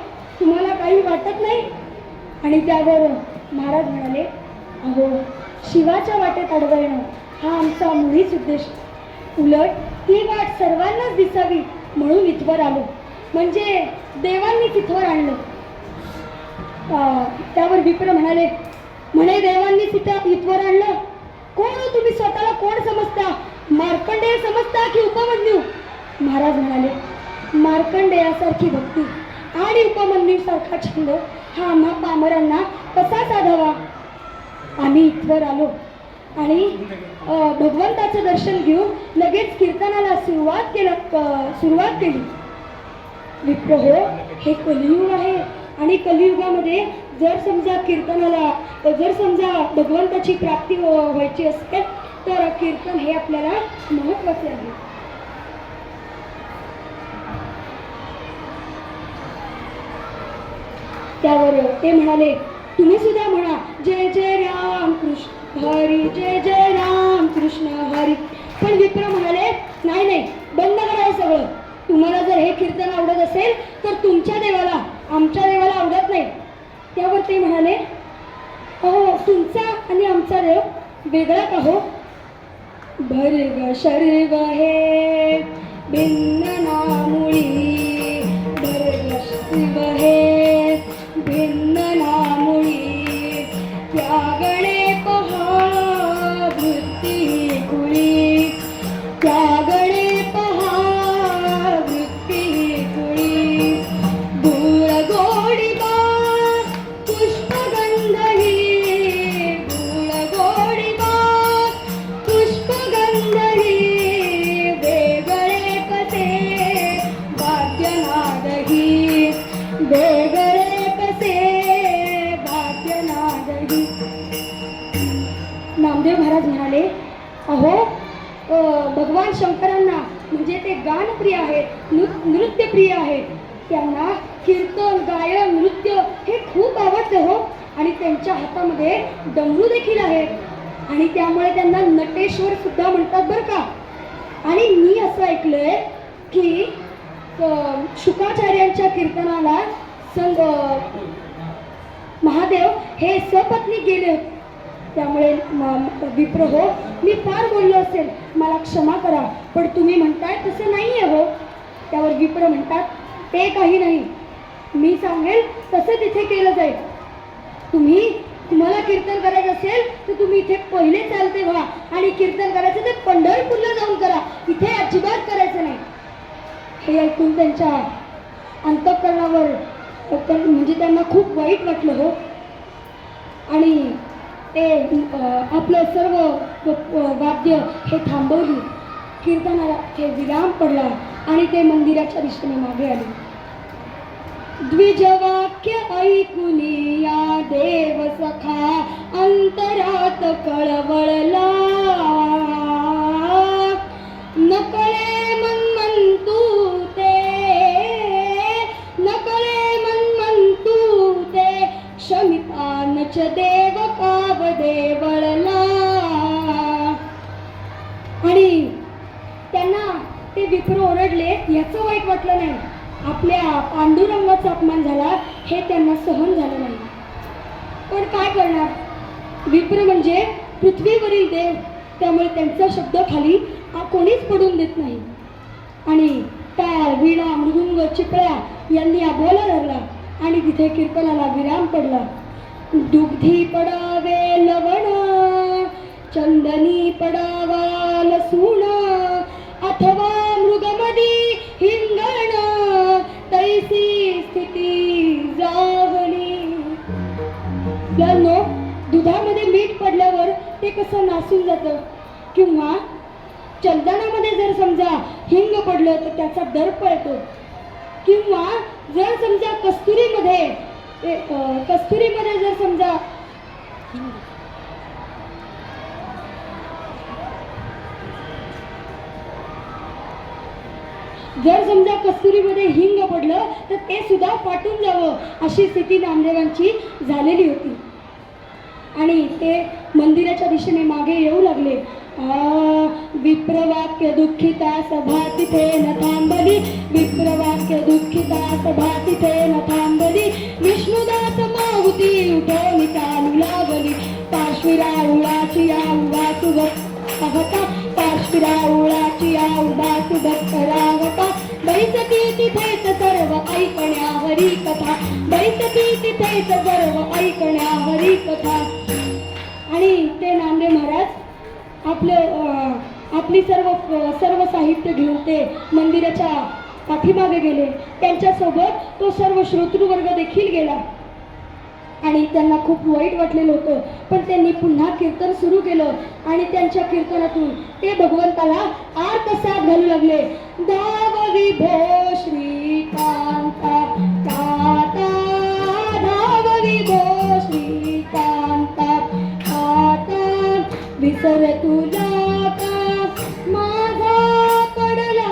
तुम्हाला काही वाटत नाही. आणि त्यावर महाराज म्हणाले अहो शिवाच्या वाटेत अडवळणं हा आमचा मुळीच उद्देश, उलट ती वाट सर्वांनाच दिसावी म्हणून इथवर आलो, म्हणजे देवांनी तिथवर आणलं. त्यावर विप्र म्हणाले म्हणे देवांनी तिथं इथवर आणलं, कोण हो तुम्ही, स्वतःला कोण समजता, मार्कंडेय समजता की उपमन्यू. महाराज म्हणाले मार्कंडेयासारखी भक्ती आणि उपमन्यूसारखा छंद हा आम्हा पामरांना कसा साधावा. आम्ही इथवर आलो आणि भगवंताचं दर्शन घेऊन लगेच कीर्तनाला सुरुवात केली. विप्र हो, हे कलियुग आहे आणि कलियुगामध्ये जर समजा कीर्तनाला जर समजा भगवंताची प्राप्ती व्हायची असेल तर कीर्तन हे आपल्याला महत्त्वाचे आहे. त्यावर ते म्हणाले तुम्ही सुद्धा म्हणा जय जय राम कृष्ण हरी, जय जय राम कृष्ण हरी. पण विप्र म्हणाले नाही नाही, बंद करा सगळं. तुम्हाला जर हे कीर्तन आवडत असेल तर तुमच्या देवाला, आमच्या देवाला आवडत नाही. त्यावर ते म्हणाले अहो तुमचा आणि आमचा देव वेगळा का हो. भर्ग शर्ग हे भिन्न नामुळी, भर्ग शिव हे भिन्न नामुळी, त्यागणे पहा वृत्ती कुळी, त्यागणे पहा वृत्ती कुळी. दूर गोडिबा पुष्पगंध ही, दूर गोडिबा पुष्पगंध ही, वेगळे कसे वाद्यनाद ही, वेगळे कसे वाद्यनाद ही. नामदेव महाराज म्हणाले अहो भगवान शंकरांना म्हणजे ते गानप्रिय आहेत, नृत्यप्रिय आहेत, त्यांना कीर्तन गायन नृत्य हे खूप आवडतं हो. आणि त्यांच्या हातामध्ये डमरू देखील आहेत आणि त्यामुळे त्यांना नटेश्वर सुद्धा म्हणतात बरं का. आणि मी असं ऐकलंय की शुकाचार्यांच्या कीर्तनाला महादेव हे सपत्नी गेले. त्यामुळे विप्र हो, मी फार बोललो असेल, मला क्षमा करा, पण तुम्ही म्हणताय तसं नाही आहे हो. त्यावर विप्र म्हणतात ते काही नाही, मी सांगेल तसं तिथे केलं जाईल. तुम्हाला कीर्तन करायचं असेल तर तुम्ही इथे पहिले चालते व्हा आणि कीर्तन करायचं ते पंढरपूरला जाऊन करा, इथे अजिबात करायचं नाही. हे ऐकून त्यांच्या अंतःकरणावर म्हणजे त्यांना खूप वाईट वाटलं हो. आणि ते आपलं सर्व वाद्य हे थांबवली. कीर्तनाला ते विराम पडला आणि ते मंदिराच्या दिशेने मागे आले. द्विजवाक्य ऐकुनी या देव सखा अंतरात कळवळला. नकळे मन्मंतू ते, नकळे मन्मंतू ते, क्षमितानच देव काव देवळला. आणि त्यांना ते विप्र ओरडले. याचं वाईट वाटलं नाही, आपल्या पांडुरंगाचा अपमान झाला हे त्यांना सहन झालं नाही. पण काय करणार, विप्र म्हणजे पृथ्वीवरील देव, त्यामुळे त्यांचा शब्द खाली कोणीच पडून देत नाही. आणि टाळ, वीणा, मृदुंग, चिपळ्या यांनी आबोला धरला आणि तिथे कीर्तनाला विराम पडला. दुग्धी पडावे लवण, चंदनी पडावा लसूण, अथवा मृगमदी हिंगण, तैसी स्थिती जावली. दुधामध्ये मीठ पडल्यावर ते कसं नासून जातं, किंवा चंदनामध्ये जर समजा हिंग पडलं तर त्याचा दर्प येतो, किंवा जर समजा कस्तुरीमध्ये जर समजा कस्तुरीमध्ये हिंग पडलं तर ते सुद्धा फाटून जावं अशी स्थिती नामदेवांची झालेली होती. आणि ते मंदिराच्या दिशेने मागे येऊ लागले. विप्रवाक्य दुःखिता सभा तिथे न थांबली, विप्रवाक्य दुःखिता सभा तिथे न थांबली, विष्णुदास माहुती उठवली चालू लावली. पार्श्विराऊळाची आऊ वासुभक्ता, पार्श्विराऊळाची आऊ वासुभक्तरावता, बैसती तिथेच सर्व ऐकण्यावरी कथा, बैसती तिथेच सर्व ऐकण्यावरी कथा. आणि ते नामदेव महाराज आपली सर्व साहित्य घेऊन ते मंदिराच्या पाठीमागे गेले. त्यांच्यासोबत तो सर्व श्रोतृवर्ग देखील गेला. आणि त्यांना खूप वाईट वाटलेलं होतं, पण त्यांनी पुन्हा कीर्तन सुरू केलं. आणि त्यांच्या कीर्तनातून ते भगवंताला आर्तसाद घालू लागले. धाव विभो श्रीकांता काता, धाव विभो श्रीकांता काता, विसर तुला का माझा पडला,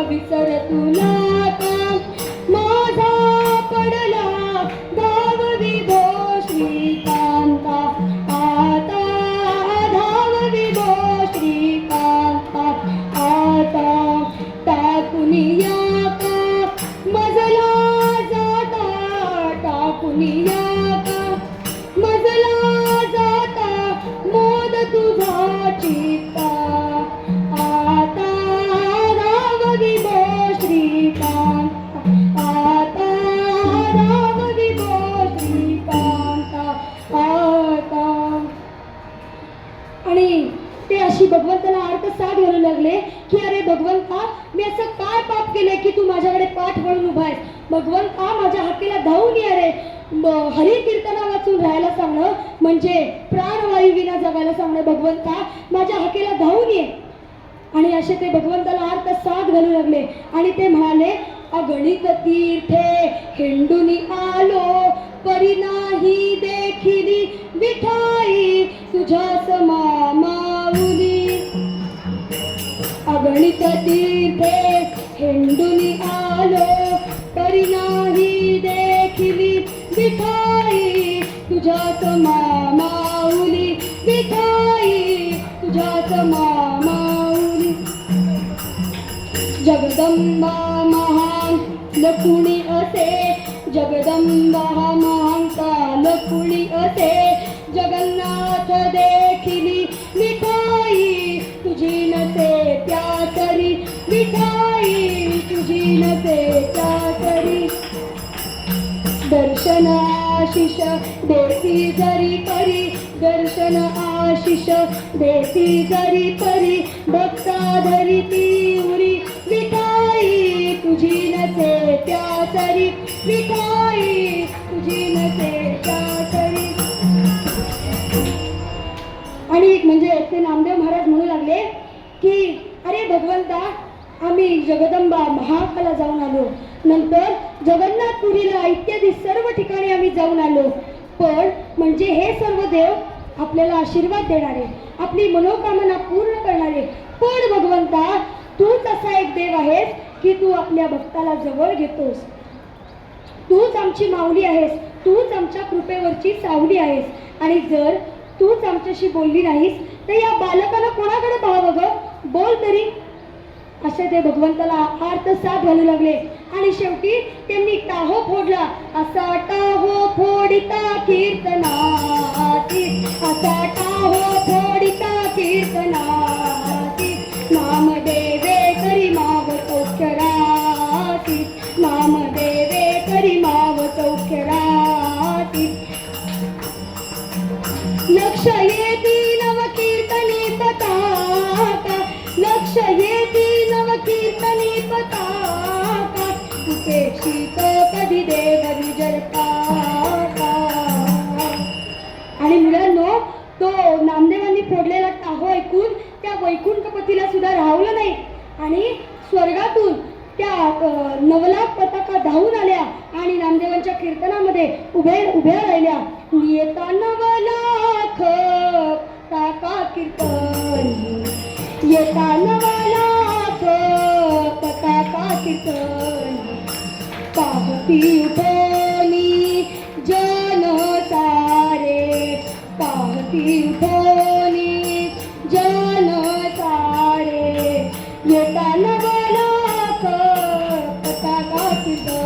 विसर तुला का माझा पडला, धाव विभो श्रीकांता आता, धाव विभो श्रीकांता आता, टाकुनिया का मजला जाता, टाकुनिया का मजला जाता, मोद तुझा चित्ता आता, धाव विभो श्रीकांता आता, धाव विभो श्रीकांता आता. आणि ते अशी भगवंताला आर्तसाद घालू लागले की अरे भगवंता, मी असं काय पाप केले की तू माझ्याकडे पाठ वळून उभा आहेस. भगवंता, माझ्या हाकेला धावून ये रे. हरी कीर्तना वाचून राहायला सांगणं म्हणजे प्राणवायू विना जगायला सांगणं. भगवंता, माझ्या हाकेला धावून ये. आणि असे ते भगवंताला आर्तसाद घालू लागले. आणि ते म्हणाले, अगणित तीर्थे हिंडूनी आलो, परी नाही देखिली विठाई तुझ्या समा माऊली. अगणित तीर्थे हिंडूनी आलो, परी नाही देखिली विठाई तुझ्या समा माऊली, विठाई तुझ्या समा माऊली. जगदंबा महान लकुणी असे, जगदंबा महान लकुणी असे, जगन्नाथ देखिली मिठाई तुझी नसे त्यातरी, मिठाई तुझी नसे त्यातरी. दर्शन आशिष देती जरी परी, दर्शन आशिष देती जरी परी, भक्ता धरी ती उरी, मिठाई तुझी नसे त्यातरी, मिठाई तुझी नसे त्यातरी. आणि म्हणजे ते नामदेव महाराज म्हणू लागले की अरे भगवंता, आम्ही जगदंबा महाकाला जाऊन आलो, नंतर जगन्नाथपुरीला इत्यादी सर्व ठिकाणी आम्ही जाऊन आलो, पण म्हणजे हे सर्व देव आपल्याला आशीर्वाद देणारे, आपली मनोकामना पूर्ण करणारे, पण भगवंता तूच असा एक देव आहेस की तू आपल्या भक्ताला जवळ घेतोस, तूच आमची माऊली आहेस, तूच आमच्या कृपेवरची सावली आहेस, आणि जर तूच आमच्याशी बोलली नाहीस तर या बालकाला कोणाकडे पाहावं ग, बोल तरी. असे ते भगवंताला आर्त साथ घालू लागले आणि शेवटी त्यांनी टाहो फोडला. असा टाहो फोडिता कीर्तनाची, असा टाहो फोडिता कीर्तनाची, नामदेवे करी माव सौख्यराती, नामदेवे करी माव सौख्यराती. लक्ष येती नव कीर्तनी पताका, लक्ष येती नव कीर्तनी पताका, उपेक्षित कधी देव विजरता. आणि मुलांनो, तो नामदेवांनी फोडलेला टाहो ऐकून त्या वैकुंठपतीला सुद्धा राहवलं नाही आणि स्वर्गातून त्या नवलाख पताका धावून आल्या आणि नामदेवांच्या कीर्तनामध्ये उभ्या राहिल्या. येता नवलाख पताका कीर्तन, येता नवलाख पताका कीर्तन, पाहती उठोनी जन सारे, पाहती उठोनी जन सारे, येता नवलाख पताका कीर्तन.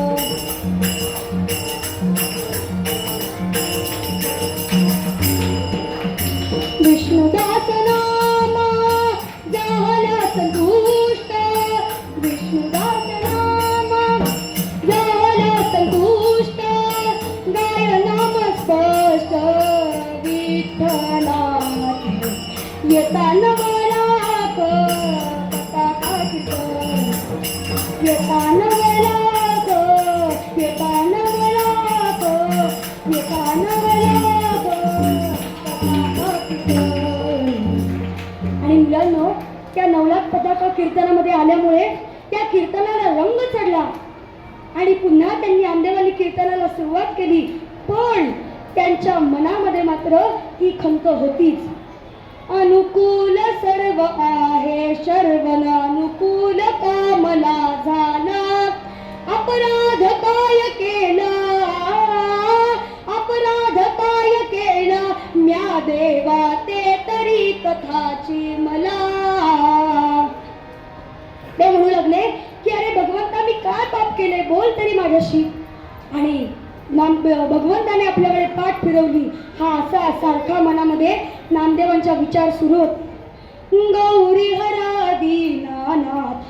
विष्णुदास नामा झाला संतुष्ट, विष्णुदास नामा झाला संतुष्ट, गाय नाम स्पष्ट विठ्ठलाचे, येता नवलाख पताका कीर्तन, येता नवलाख, येता नवलाख, येता नवलाख पताका कीर्तन. आणि मुलांनो, त्या नवलाख पताका कीर्तनामध्ये आल्यामुळे त्या कीर्तनाला रंग चढला आणि पुन्हा त्यांनी नामदेवांनी कीर्तनाला सुरुवात केली, पण त्यांच्या मनामध्ये मात्र ही खंत होतीच. अनुकूल सर्व आहे शर्वनानुकूल कामला झाला, अपराध काय केला, अपराध काय केला, म्या देवा ते तरी कथाची मला. ते म्हणू लागले की अरे भगवंता, मी काय पाप केले, बोल तरी माझ्याशी. आणि भगवंताने आपल्याकडे पाठ फिरवली. हा असा सारखा मनामध्ये नामदेवांचा विचार सुरू होत. गौरी हरा दीनानाथ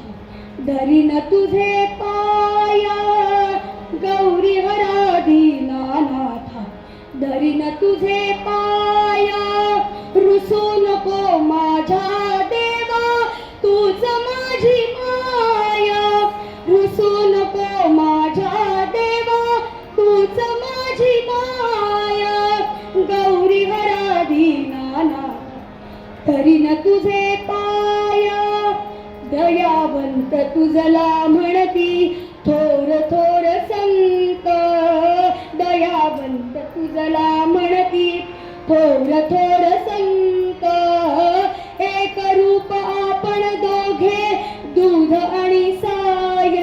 धरीन तुझे पाया, गौरी हरा दीनानाथ धरीन तुझे पाया, रुसू नको माझ्या देवा तूच माझी माया, रुसू नको माझ्या देवा तूच माझी माया, गौरी हरा दीनानाथ धरीन तुझे पाया, दयावंत तुझला म्हणती थोर थोर संत, दयावंत तुझला म्हणती थोर थोर संत, एक रूप आपण दोघे दूध आणि साय,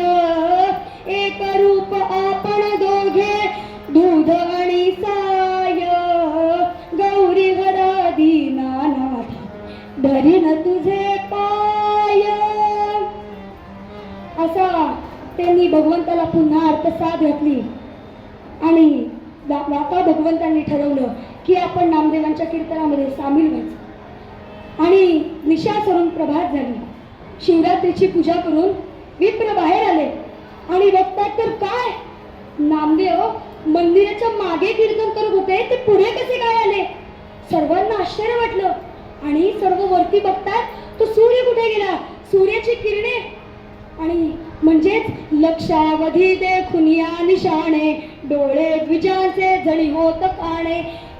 एक रूप आपण दोघे दूध आणि साय, गौरी हरा दीनानाथ धरीन तुझे पाय. असा त्यांनी भगवंताला पुन्हा अर्थसाथ घातली आणि आता भगवंतांनी ठरवलं की आपण नामदेवांच्या कीर्तनामध्ये सामील व्हायचं. आणि निशा सरून प्रभात झाली. शिवरात्रीची पूजा करून विप्र बाहेर आले आणि बघतात तर काय, नामदेव मंदिराच्या मागे कीर्तन करत होते, ते पुढे कसे काय आले. सर्वांना आश्चर्य वाटलं आणि सर्व वरती बघतात तो सूर्य कुठे गेला, सूर्याची किरणे. आणि म्हणजेच लक्षावधी देखुनिया निशाणे, डोळे द्विजाचे जणी होत काणे,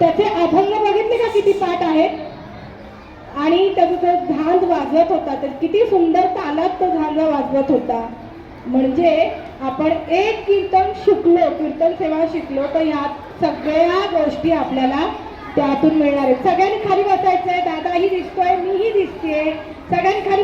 त्याचे अभंग बघितले का किती पाठ आहेत आणि त्याचा तो झांज वाजवत होता तर किती सुंदर तालात तो झांज वाजवत होता. म्हणजे आपण एक कीर्तन शिकलो, कीर्तन सेवा शिकलो तर यात सगळ्या गोष्टी आपल्याला त्यातून मिळणार आहेत. सगळ्यांनी खाली बसायचंय, दादाही दिसतोय, मीही दिसतेय, सगळ्यांनी खाली